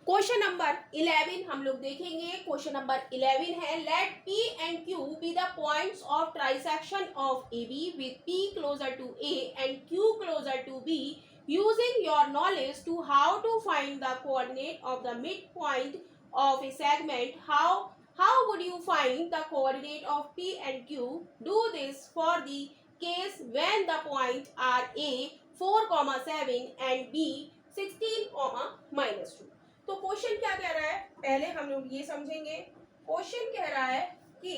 Question number 11 हम लोग देखेंगे। क्वेश्चन नंबर 11 है late P and Q be the points of trisection of AB with P closer to A and Q closer to B. Using your knowledge to how to find the coordinate of the midpoint of a segment, how would you find the coordinate of P and Q? Do this for the case when the points are A 4,7 and B 16, -2। तो question क्या कह रहा है, पहले हम लोग ये समझेंगे। क्वेश्चन कह रहा है कि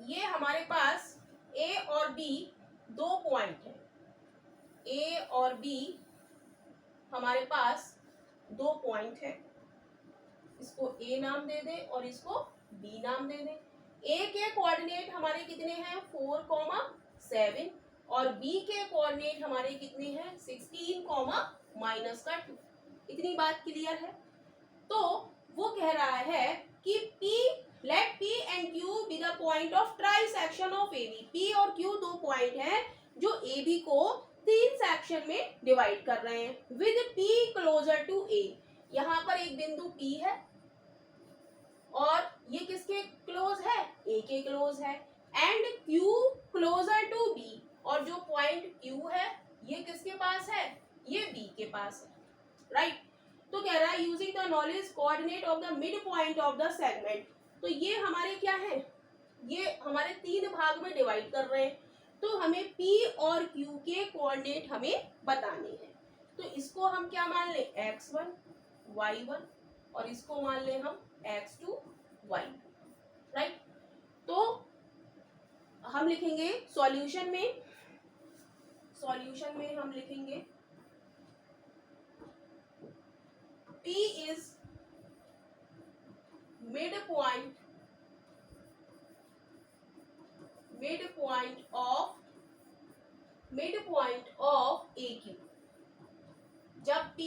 ये हमारे पास ए और बी दो पॉइंट है। ए और बी हमारे पास दो पॉइंट है। इसको ए नाम दे दे और इसको बी नाम दे दे। ए के कोऑर्डिनेट हमारे कितने हैं 4,7 और बी के कोऑर्डिनेट हमारे कितने हैं 16, -2। इतनी बात क्लियर है। तो वो कह रहा है कि late P and Q be the point of trisection of AB। P और Q दो पॉइंट हैं जो AB को 3 सेक्शन में डिवाइड कर रहे हैं। With P closer to A, यहाँ पर एक बिंदु P है और ये किसके क्लोज है, A के क्लोज है। And Q closer to B, और जो पॉइंट Q है ये किसके पास है, ये B के पास है। राइट तो कह रहा है using the knowledge coordinate of the mid point of the segment. तो ये हमारे क्या है, ये हमारे 3 भाग में डिवाइड कर रहे हैं। तो हमें P और Q के कोऑर्डिनेट हमें बताने हैं। तो इसको हम क्या मान ले, x1 y1 और इसको मान ले हम x2 y2। राइट तो हम लिखेंगे सॉल्यूशन में हम लिखेंगे P is midpoint of AQ। जब P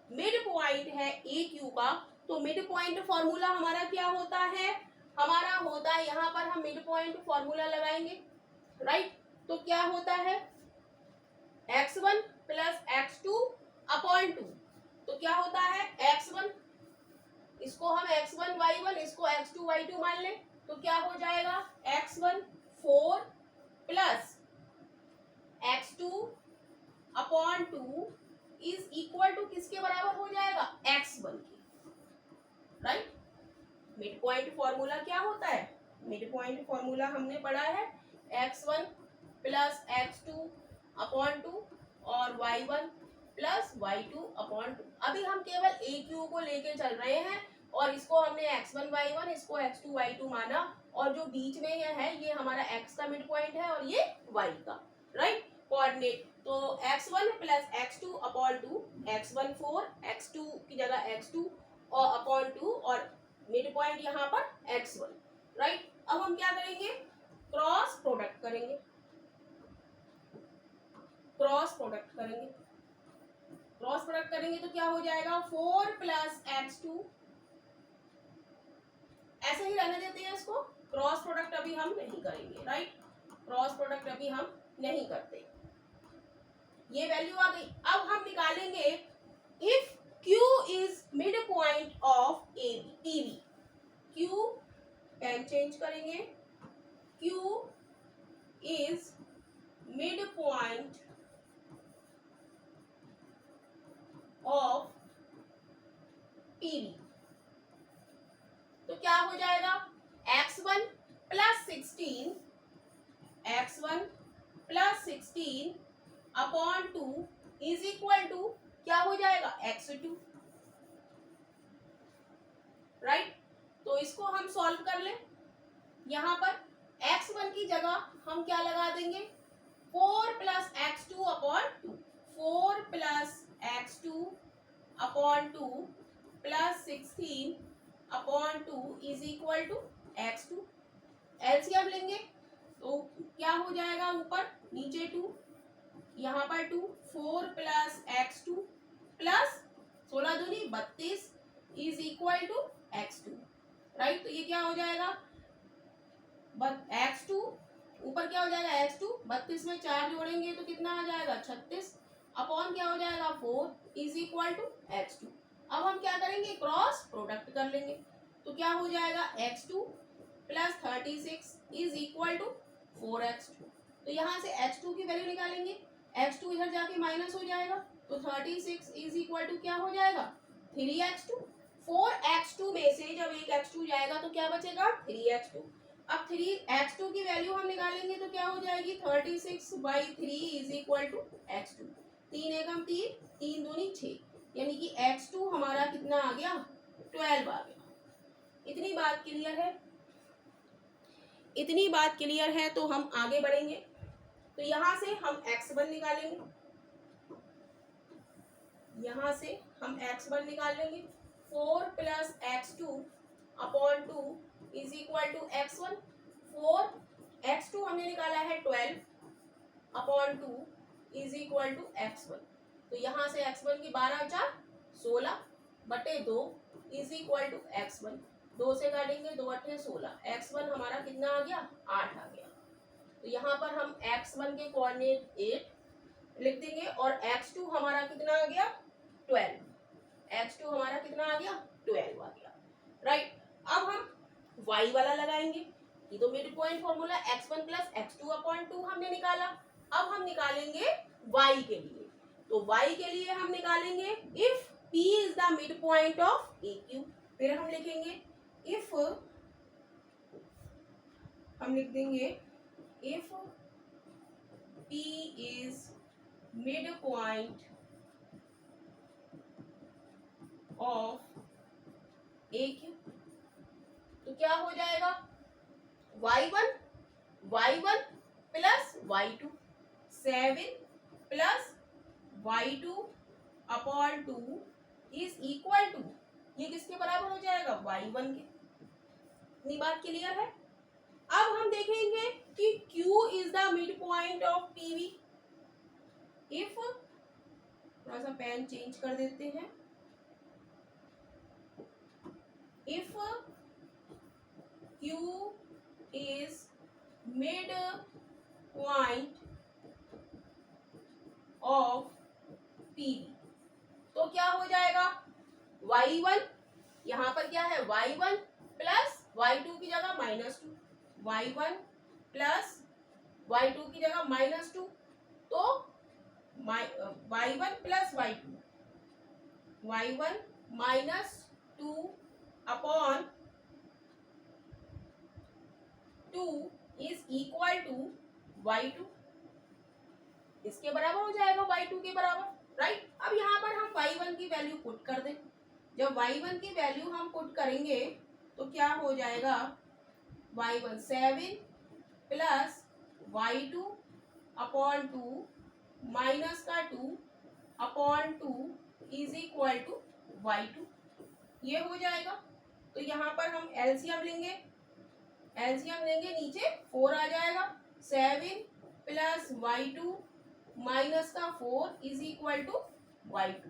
मिड पॉइंट है AQ का, तो मिड पॉइंट फॉर्मूला हमारा क्या होता है, हमारा होता है यहाँ पर हम मिड पॉइंट फॉर्मूला लगाएंगे। राइट तो क्या होता है x1 प्लस x2 अपॉन 2। तो क्या होता है x1, इसको हम x1 y1 इसको x2 y2 मान ले। तो क्या हो जाएगा x1 4 plus x2 upon 2 is equal to किसके बराबर हो जाएगा, x1 के। राइट मिड पॉइंट फॉर्मूला क्या होता है, मिड पॉइंट फॉर्मूला हमने पढ़ा है x1 प्लस x2 अपॉन 2 और y1 प्लस y2 अपॉन 2। अभी हम केवल AQ को लेके चल रहे हैं और इसको हमने x1 y1 इसको x2 y2 माना, और जो बीच में ये है ये हमारा x का मिड पॉइंट है और ये y का। राइट कोऑर्डिनेट तो x1 plus x2 upon 2, x1 4 x2 की जगह x2 और अपॉन 2 और मिड पॉइंट यहाँ पर x1। राइट अब हम क्या करेंगे, क्रॉस प्रोडक्ट करेंगे। क्रॉस प्रोडक्ट करेंगे तो क्या हो जाएगा 4 प्लस x2, ऐसे ही रहने देते हैं इसको। क्रॉस प्रोडक्ट अभी हम नहीं करेंगे। राइट क्रॉस प्रोडक्ट अभी हम नहीं करते। ये वैल्यू आ गई। अब हम निकालेंगे if Q is mid point of PB। Q pen change करेंगे, Q is mid point of PB। तो क्या हो जाएगा x1 plus 16 upon 2 is equal to क्या हो जाएगा x2। राइट तो इसको हम सॉल्व कर ले। यहाँ पर x1 की जगह हम क्या लगा देंगे 4 plus x2 upon 2, 4 plus x2 upon 2 plus 16 upon 2 is equal to x2। LCM लेंगे तो क्या हो जाएगा, ऊपर नीचे 2 यहाँ पर 2, 4 प्लस x2 प्लस 16 दूनी 32 is equal to x2। Right तो ये क्या हो जाएगा x2 ऊपर क्या हो जाएगा x2, 32 में 4 जोड़ेंगे तो कितना आ जाएगा 36 अपॉन क्या हो जाएगा 4 इज इक्वल टू x2। अब हम क्या करेंगे, क्रॉस प्रोडक्ट कर लेंगे। तो क्या हो जाएगा, x2 plus 36 is equal to 4x2। तो यहाँ से x2 की वैल्यू निकालेंगे, x2 इधर जाके माइनस हो जाएगा, तो 36 इज इक्वल टू क्या हो जाएगा, 3x2। 4x2 में से जब एक x2 जाएगा तो क्या बचेगा, 3x2। अब 3x2 की वैल्यू हम निकालेंगे तो क्या हो जाएगी, 36/3 इज इक्वल टू x2। 3 एकम 3, 3 दूनी 6, यानी कि x2 हमारा कितना आ गया, 12 आ गया। इतनी बात क्लियर है, इतनी बात क्लियर है। तो हम आगे बढ़ेंगे। तो यहाँ से हम x1 निकालेंगे, यहाँ से हम x1 निकाल लेंगे। 4 plus x2 upon 2 is equal to x1। 4 x2 हमने निकाला है 12 upon 2 is equal to x1। तो यहाँ से x1 की 12 16 बटे 2 इज इक्वल टू x1। 2 से काटेंगे, 2 8 16, x1 हमारा कितना आ गया, 8 आ गया। तो यहाँ पर हम x1 के कोऑर्डिनेट 8 लिख देंगे और x2 हमारा कितना आ गया, 12। x2 हमारा कितना आ गया, 12 आ गया, राइट। अब हम y वाला लगाएंगे। ये तो mid point formula x1 plus x2 upon 2 हमने निकाला। अब हम निकालेंगे y के लिए। तो y के लिए हम निकालेंगे if p is the mid point of AQ। फिर हम लिखेंगे इफ, हम लिख देंगे if p is mid point of AQ। तो क्या हो जाएगा, y1 plus y2, 7 plus y2 upon 2 is equal to, ये किसके बराबर हो जाएगा, y1 के। इतनी बात क्लियर है। अब हम देखेंगे कि Q is the mid point of PV। If, थोड़ा सा पेन चेंज कर देते हैं, if Q is mid point of PV, तो क्या हो जाएगा, y1, यहाँ पर क्या है, y1 प्लस y2 की जगह -2, y1 प्लस y2 की जगह -2, तो y1 plus y2, y1 -2 upon 2 is equal to y2। इसके बराबर हो जाएगा, y2 के बराबर, राइट। अब यहाँ पर हम y1 की वैल्यू पुट कर दें। जब y1 की वैल्यू हम पुट करेंगे तो क्या हो जाएगा, y1 7 plus y2 upon 2 minus का 2 upon 2 is equal to y2, ये हो जाएगा। तो यहाँ पर हम एलसीएम लेंगे, नीचे 4 आ जाएगा। 7 प्लस y2 माइनस का 4 इज इक्वल टू y2,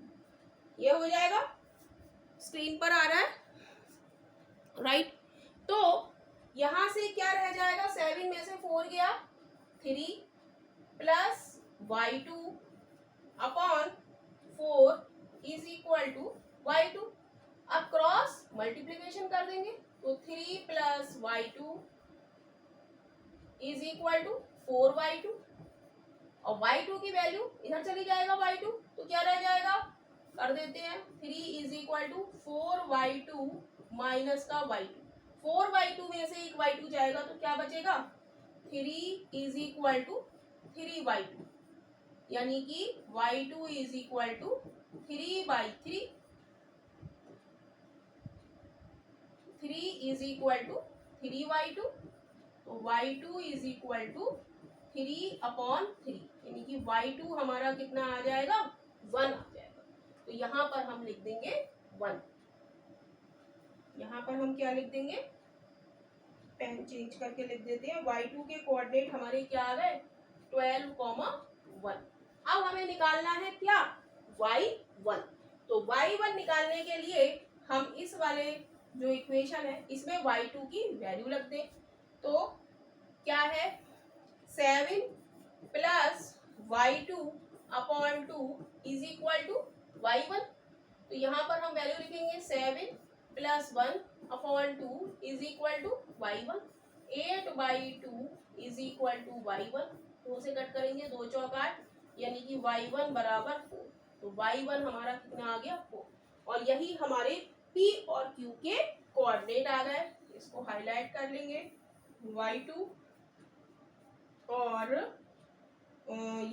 ये हो जाएगा। स्क्रीन पर आ रहा है, राइट। तो यहां से क्या रह जाएगा, 7 में से 4 गया, 3 plus y2 upon 4 is equal to y2। अब क्रॉस मल्टीप्लीकेशन कर देंगे, तो 3 plus y2 is equal to 4y2, और y2 की वैल्यू इधर चली जाएगा, y2 तो क्या रह जाएगा, कर देते हैं, 3 is equal to 4y2 minus का y2। 4y2 में से एक y2 जाएगा तो क्या बचेगा, 3 इज इक्वल टू 3y2, यानी कि y2 is equal to 3/3, 3 is equal to 3y2, तो y2 इज इक्वल टू 3/3, यानी कि y2 हमारा कितना आ जाएगा, 1 आ जाएगा। तो यहाँ पर हम लिख देंगे 1। यहाँ पर हम क्या लिख देंगे, पेन चेंज करके लिख देते हैं, y2 के कोऑर्डिनेट हमारे क्या आ गए, 12,1। अब हमें निकालना है क्या, y1। तो y1 निकालने के लिए हम इस वाले जो इक्वेशन है इसमें y2 की वैल्यू रख दें। तो क्या है, 7 plus y2 upon 2 is equal to y1। तो यहाँ पर हम वैल्यू लिखेंगे 7 + 1/2 is equal to y1, 8/2 is equal to y1, 2 से कट करेंगे 2 चौक 8, यानी कि y1 बराबर 4। तो y1 हमारा कितना आ गया 4, और यही हमारे p और q के कोऑर्डिनेट आ गए। इसको हाईलाइट कर लेंगे, y2 और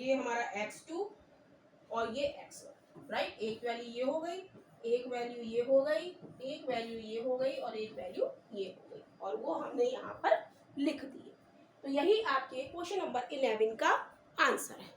ये हमारा x2 और ये x1, राइट। एक वैल्यू ये हो गई, एक वैल्यू ये हो गई, एक वैल्यू ये हो गई और एक वैल्यू ये हो गई, और वो हमने यहाँ पर लिख दी। तो यही आपके क्वेश्चन नंबर 11 का आंसर है।